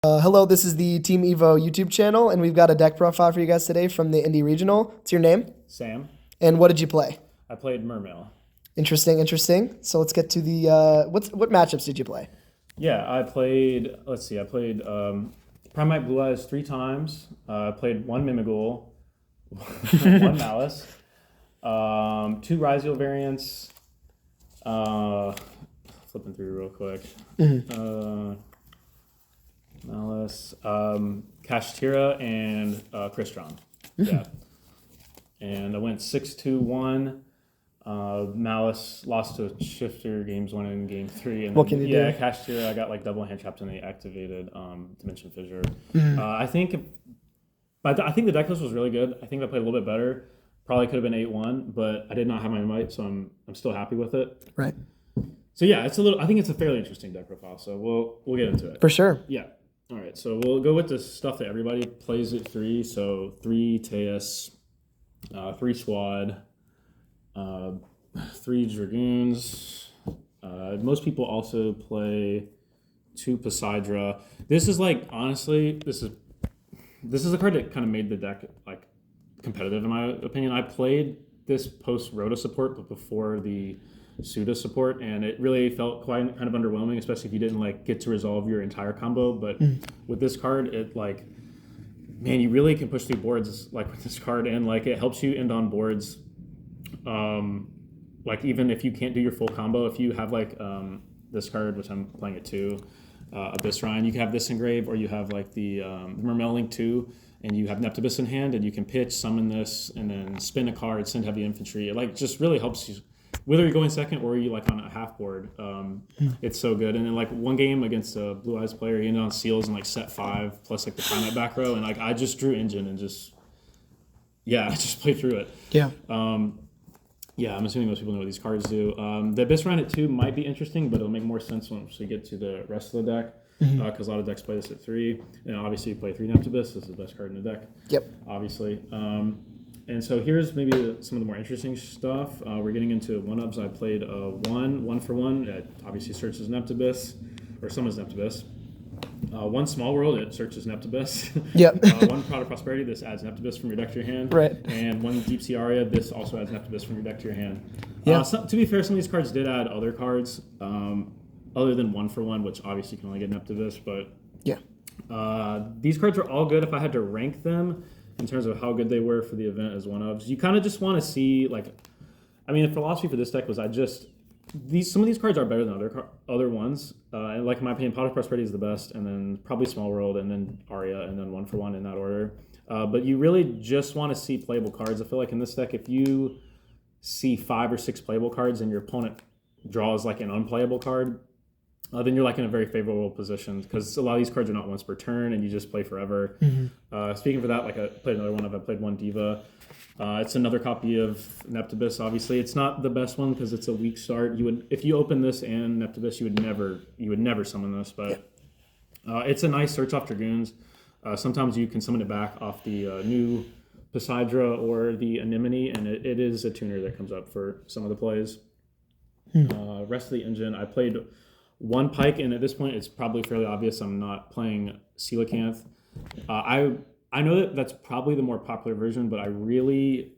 Hello, this is the Team Evo YouTube channel, and we've got a deck profile for you guys today from the Indy Regional. What's your name? Sam. And what did you play? I played Mermail. Interesting. So let's get to the what matchups did you play? Yeah, I played. Let's see. I played Primite Blue Eyes 3 times. I played one Mimighoul, one Malice, 2 Ryziel variants. Flipping through real quick. Malice, Kashtira, and Crystron. Yeah. And I went 6-2-1. Malice lost to Shifter games 1 and game 3. And what can you do? Yeah, Kashtira, I got like double hand trapped and they activated Dimension Fissure. I think the deck list was really good. I think I played a little bit better. Probably could have been 8-1, but I did not have my invite, so I'm still happy with it. Right. So yeah, I think it's a fairly interesting deck profile. So we'll get into it. For sure. Yeah. All right, so we'll go with the stuff that everybody plays at 3. So 3 Teus, 3 Swad, 3 Dragoons. Most people also play 2 Poseidra. This is like, honestly, this is a card that kind of made the deck like competitive in my opinion. I played this post Rhoda support, but before the Suda support, and it really felt quite kind of underwhelming, especially if you didn't like get to resolve your entire combo. But with this card, it like, man, you really can push through boards like with this card, and like it helps you end on boards. Like even if you can't do your full combo, if you have like this card, which I'm playing it too, Abyss Ryan, you can have this engrave, or you have like the Mermail Link 2, and you have Neptibus in hand, and you can pitch, summon this, and then spin a card, send heavy infantry. It like just really helps you. Whether you're going second or you like on a half board, it's so good. And then like one game against a Blue Eyes player, he ended on seals and like set 5 plus like the Primate back row, and like I just drew Engine and I just played through it. Yeah. Yeah, I'm assuming most people know what these cards do. The Abyss Ryan at 2 might be interesting, but it'll make more sense once we get to the rest of the deck, because a lot of decks play this at 3. And obviously you play 3 Neptibus. This is the best card in the deck. Yep. Obviously. And so here's maybe some of the more interesting stuff. We're getting into 1-ups. I played 1 for 1. It obviously searches Neptibus, or summons Neptibus. 1 Small World, it searches Neptibus. Yep. 1 Prod of Prosperity, this adds Neptibus from your deck to your hand. Right. And 1 Deep Sea Aria, this also adds Neptibus from your deck to your hand. Yeah. To be fair, some of these cards did add other cards, other than 1 for 1, which obviously you can only get Neptibus. But yeah. These cards are all good if I had to rank them in terms of how good they were for the event as 1-ups. You kind of just want to see, like, I mean, the philosophy for this deck was some of these cards are better than other ones. And like in my opinion, Pot of Prosperity is the best, and then probably Small World, and then Aria, and then 1 for 1 in that order. But you really just want to see playable cards. I feel like in this deck, if you see 5 or 6 playable cards and your opponent draws like an unplayable card, then you're like in a very favorable position, because a lot of these cards are not once per turn and you just play forever. Speaking for that, like I played another one. I played 1 Diva. It's another copy of Neptibus. Obviously, it's not the best one because it's a weak start. If you open this and Neptibus, you would never summon this. But it's a nice search off Dragoons. Sometimes you can summon it back off the new Poseidra or the Anemone, and it is a tuner that comes up for some of the plays. Rest of the engine, I played 1 Pike, and at this point, it's probably fairly obvious I'm not playing Coelacanth. I know that that's probably the more popular version, but I really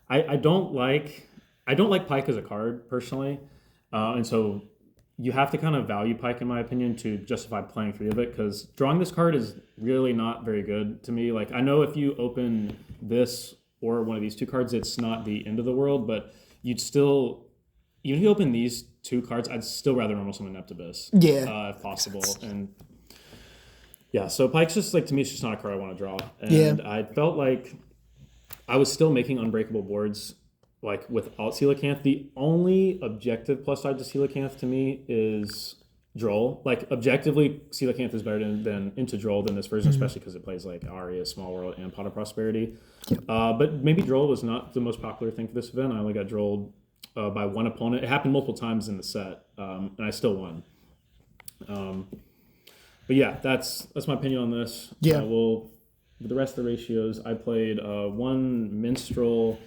I don't like Pike as a card personally, and so you have to kind of value Pike in my opinion to justify playing 3 of it, because drawing this card is really not very good to me. Like I know if you open this or one of these 2 cards, it's not the end of the world, but you'd still, even if you open these 2 cards, I'd still rather normal summon Neptibus. Yeah. If possible. And yeah, so Pike's just like, to me, it's just not a card I want to draw. And I felt like I was still making unbreakable boards like without Coelacanth. The only objective plus side to Coelacanth to me is Droll. Like objectively, Coelacanth is better than into Droll than this version, especially because it plays like Aria, Small World, and Pot of Prosperity. But maybe Droll was not the most popular thing for this event. I only got Drolled by 1 opponent. It happened multiple times in the set, and I still won. But yeah, that's my opinion on this. Yeah. With the rest of the ratios, I played 1 Minstrel.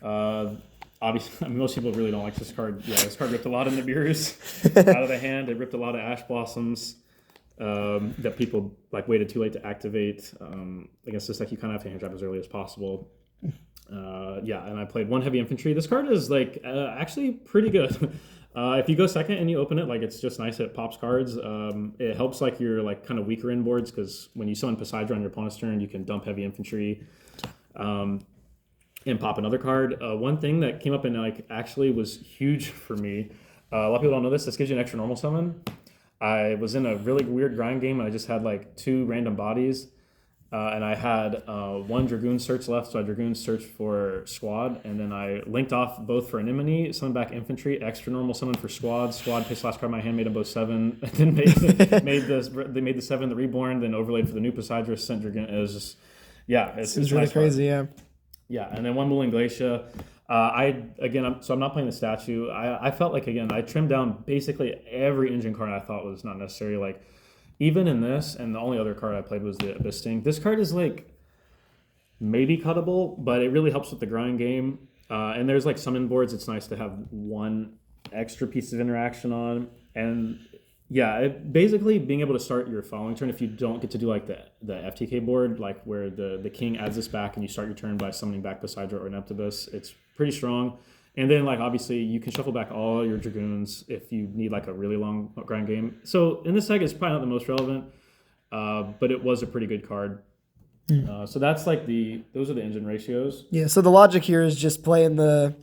Obviously, I mean, most people really don't like this card. Yeah, this card ripped a lot of Nibiru's out of the hand. It ripped a lot of Ash Blossoms. that people like waited too late to activate against this deck. You kind of have to hand trap as early as possible. And I played 1 heavy infantry. This card is like actually pretty good. If you go second and you open it, like it's just nice. It pops cards. It helps like your like kind of weaker in boards because when you summon Poseidon on your opponent's turn, you can dump heavy infantry and pop another card. One thing that came up and like actually was huge for me. A lot of people don't know this. This gives you an extra normal summon. I was in a really weird grind game and I just had like 2 random bodies. And I had 1 Dragoon search left, so I Dragoon searched for Squad, and then I linked off both for Anemone, summoned back Infantry, extra normal summon for Squad. Squad pissed last card in my hand, made them both 7, and then made the 7 the Reborn, then overlaid for the new Poseidon, sent Dragoon. It was just, it's really nice crazy, card. Yeah, and then 1 Mooling Glacier. I'm not playing the statue. I felt like, again, I trimmed down basically every engine card I thought was not necessary, like. Even in this, and the only other card I played was the Abyss Sting. This card is like maybe cuttable, but it really helps with the grind game. And there's like summon boards. It's nice to have 1 extra piece of interaction on. And basically being able to start your following turn if you don't get to do like the FTK board, like where the king adds this back and you start your turn by summoning back Poseidon or Neptibus. It's pretty strong. And then, like, obviously, you can shuffle back all your Dragoons if you need, like, a really long grind game. So, in this deck, it's probably not the most relevant, but it was a pretty good card. So, that's, like, those are the engine ratios. Yeah, so the logic here is just playing the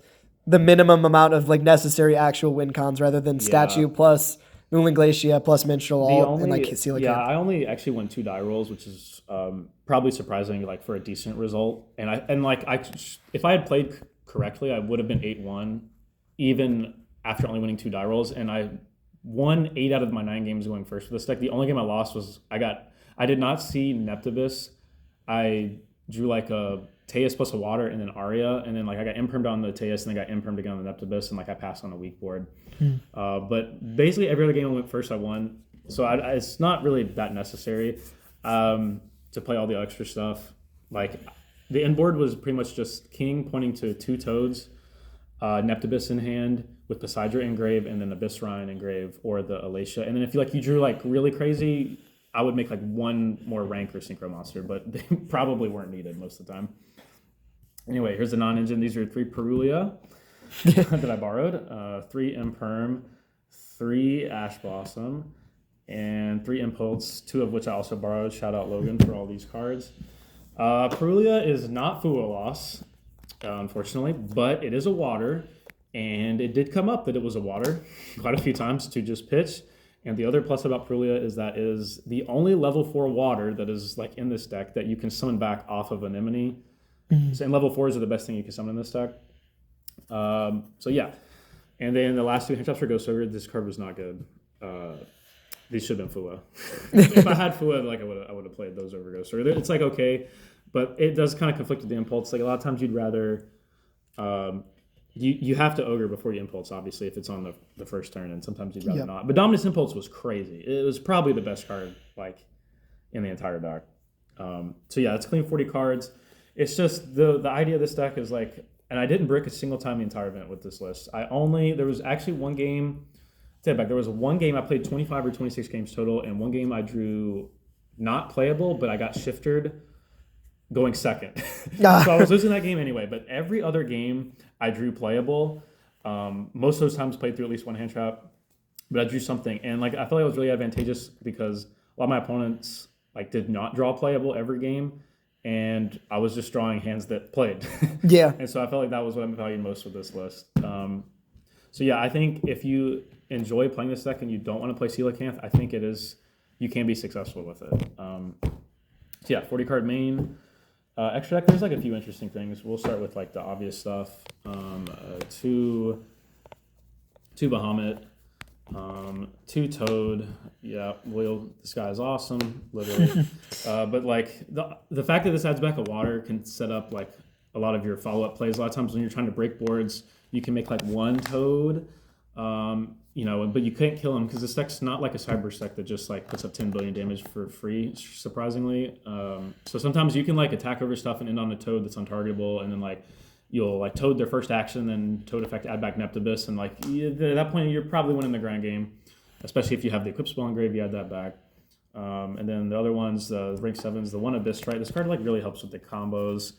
minimum amount of, like, necessary actual win cons rather than statue plus Mooling Glacier plus Minstrel and, like, Coelacanth. Yeah, I only actually won 2 die rolls, which is probably surprising, like, for a decent result. And if I had played correctly, I would have been 8-1 even after only winning 2 die rolls, and I won 8 out of my 9 games going first for this deck. The only game I lost was I did not see Neptibus. I drew like a Teus plus a water and then Aria, and then like I got impermed on the Teus and then got impermed again on the Neptibus, and like I passed on the weak board. But basically every other game I went first, I won. So it's not really that necessary to play all the extra stuff. Like the end board was pretty much just king pointing to 2 toads, Neptibus in hand with Poseidon engrave, and then Abyss Rhine engrave or the Alacia. And then if you drew like really crazy, I would make like 1 more rank or synchro monster, but they probably weren't needed most of the time. Anyway, here's the non-engine. These are 3 Perulia that I borrowed, 3 Imperm, 3 Ash Blossom, and 3 Impulse, 2 of which I also borrowed. Shout out Logan for all these cards. Perulia is not Fua Loss, unfortunately, but it is a water, and it did come up that it was a water quite a few times to just pitch. And the other plus about Perulia is that it is the only level 4 water that is like in this deck that you can summon back off of Anemone. And level 4s are the best thing you can summon in this deck. And then the last 2 hand traps for Ghost Ogre, this card was not good. These should have been Fua. If I had Fua, like I would have played those over Ghost Ogre. It's like okay, but it does kind of conflict with the impulse. Like a lot of times you'd rather you have to ogre before you impulse, obviously, if it's on the first turn, and sometimes you'd rather not. But Dominus Impulse was crazy. It was probably the best card like in the entire deck. It's clean 40 cards. It's just the idea of this deck is like, and I didn't brick a single time the entire event with this list. There was actually one game. Take it back. There was one game I played 25 or 26 games total, and one game I drew not playable, but I got shifted going second. So I was losing that game anyway. But every other game I drew playable. Most of those times played through at least 1 hand trap, but I drew something, and like I felt like it was really advantageous because a lot of my opponents like did not draw playable every game. And I was just drawing hands that played. Yeah. And so I felt like that was what I valued most with this list. I think if you enjoy playing this deck and you don't want to play Coelacanth, I think you can be successful with it. 40 card main. Extra deck, there's like a few interesting things. We'll start with like the obvious stuff. 2 Bahamut. 2 Toad, Loyal. This guy is awesome, literally. But like the fact that this adds back a water can set up like a lot of your follow-up plays. A lot of times when you're trying to break boards, you can make like 1 Toad, but you can't kill him because this deck's not like a Cyber deck that just like puts up 10 billion damage for free, surprisingly. So sometimes you can like attack over stuff and end on a Toad that's untargetable, and then like you'll like Toad their first action, then Toad effect add back Neptibus, and like at that point you're probably winning the grand game, especially if you have the Equip spell engraved, you add that back. And then the other ones, the rank 7s, the one Abyss Strike. This card like really helps with the combos.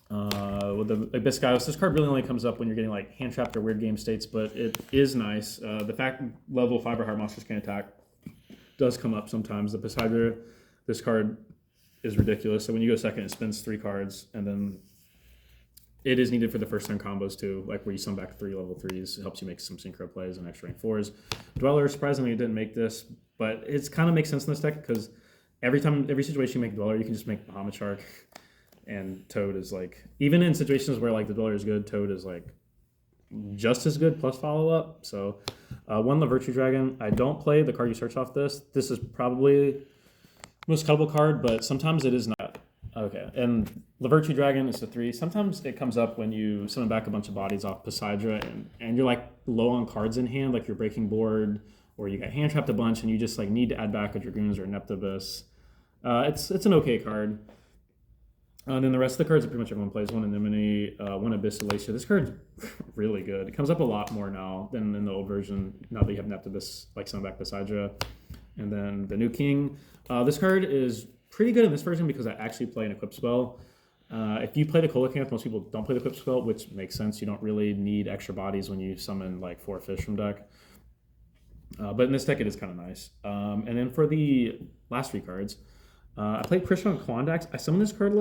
With the Abyss Gaius, this card really only comes up when you're getting like hand trapped or weird game states, but it is nice. The fact level 5 or higher monsters can attack does come up sometimes. The Poseidon, this card is ridiculous. So when you go second, it spins 3 cards, and then it is needed for the first turn combos too, like where you summon back 3 level 3s. It helps you make some synchro plays and extra rank 4s. Dweller, surprisingly, didn't make this, but it kind of makes sense in this deck because every situation you make Dweller, you can just make Bahamut Shark. And Toad is like, even in situations where like the Dweller is good, Toad is like just as good plus follow up. So one, the Virtue Dragon. I don't play the card you search off this. This is probably the most cuttable card, but sometimes it is not. Okay, and the Virtue Dragon is a 3. Sometimes it comes up when you summon back a bunch of bodies off Poseidon and you're like low on cards in hand, like you're breaking board or you got hand trapped a bunch and you just like need to add back a Dragoons or a Neptibus. It's an okay card. And then the rest of the cards that pretty much everyone plays. One Anemone, one Abyss Alacia. This card's really good. It comes up a lot more now than in the old version, now that you have Neptibus, like summon back Poseidon. And then the new King. This card is pretty good in this version because I actually play an Equip spell. If you play the Coelacanth, most people don't play the Equip spell, which makes sense. You don't really need extra bodies when you summon like 4 fish from deck. But in this deck, it is kind of nice. And then for the last 3 cards, I played Prishon Quandax. I summoned this card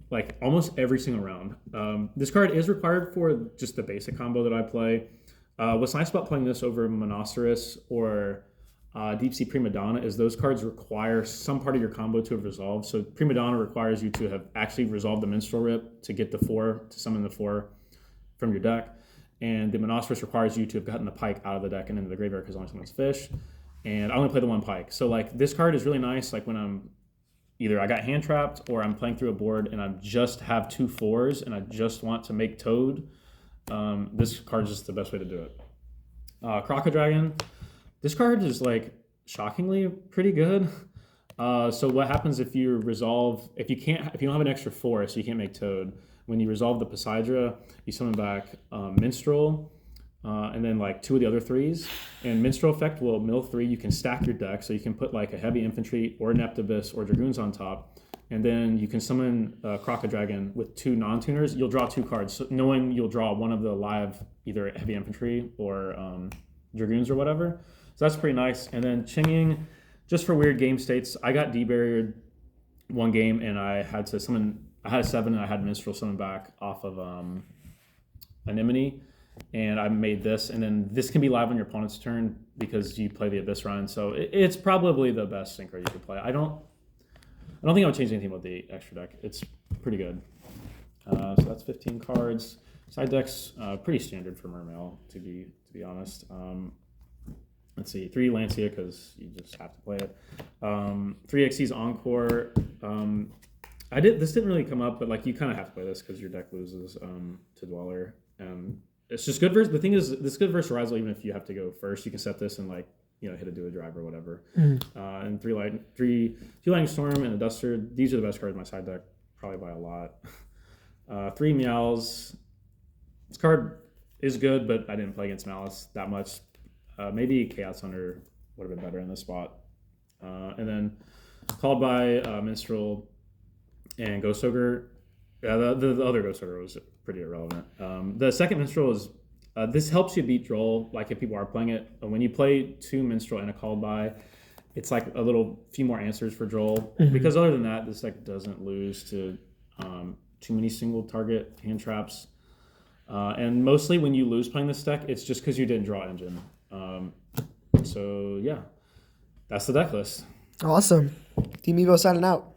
like almost every single round. This card is required for just the basic combo that I play. What's nice about playing this over Monoceros or Deep Sea Prima Donna is those cards require some part of your combo to have resolved. So Prima Donna requires you to have actually resolved the Minstrel Rip to get the 4, to summon the 4 from your deck. And the Monoceros requires you to have gotten the Pike out of the deck and into the graveyard because only summons fish. And I only play the 1 Pike. So like this card is really nice like when I'm either I got hand trapped or I'm playing through a board and I just have 2 4s and I just want to make Toad. This card is just the best way to do it. Crocodragon. This card is like shockingly pretty good. So what happens if you resolve, if you don't have an extra 4, so you can't make Toad, when you resolve the Poseidon, you summon back Minstrel, and then like 2 of the other 3s. And Minstrel effect will mill 3. You can stack your deck, so you can put like a heavy infantry or Neptibus or Dragoons on top. And then you can summon Crocodragon with 2 non-tuners. You'll draw 2 cards, so knowing you'll draw one of the live either heavy infantry or Dragoons or whatever. So that's pretty nice. And then Chinging, just for weird game states, I got debarriered one game and I had to summon, I had a 7 and I had Minstrel summon back off of Anemone. And I made this, and then this can be live on your opponent's turn because you play the Abyss run. So it's probably the best synchro you could play. I don't think I would change anything about the extra deck. It's pretty good. So that's 15 cards. Side deck's pretty standard for Mermail, to be honest. Let's see, 3 Lancia because you just have to play it. 3 Xyz Encore. This didn't really come up, but like you kind of have to play this because your deck loses to Dweller. It's just good versus, the thing is, this is good versus Horizon, even if you have to go first. You can set this and like, you know, hit a do a drive or whatever. And 2 Lightning Storm and a Duster. These are the best cards in my side deck, probably by a lot. 3 Meows. This card is good, but I didn't play against Malice that much. Maybe Chaos Hunter would have been better in this spot. And then Called by Minstrel and Ghost Ogre. The other Ghost Ogre was pretty irrelevant. The second Minstrel is, this helps you beat Droll, like if people are playing it. When you play 2 Minstrel and a Called by, it's like a few more answers for Droll. Because other than that, this deck doesn't lose to too many single target hand traps. And mostly when you lose playing this deck, it's just because you didn't draw Engine. So yeah, that's the deck list. Awesome. Team Evo signing out.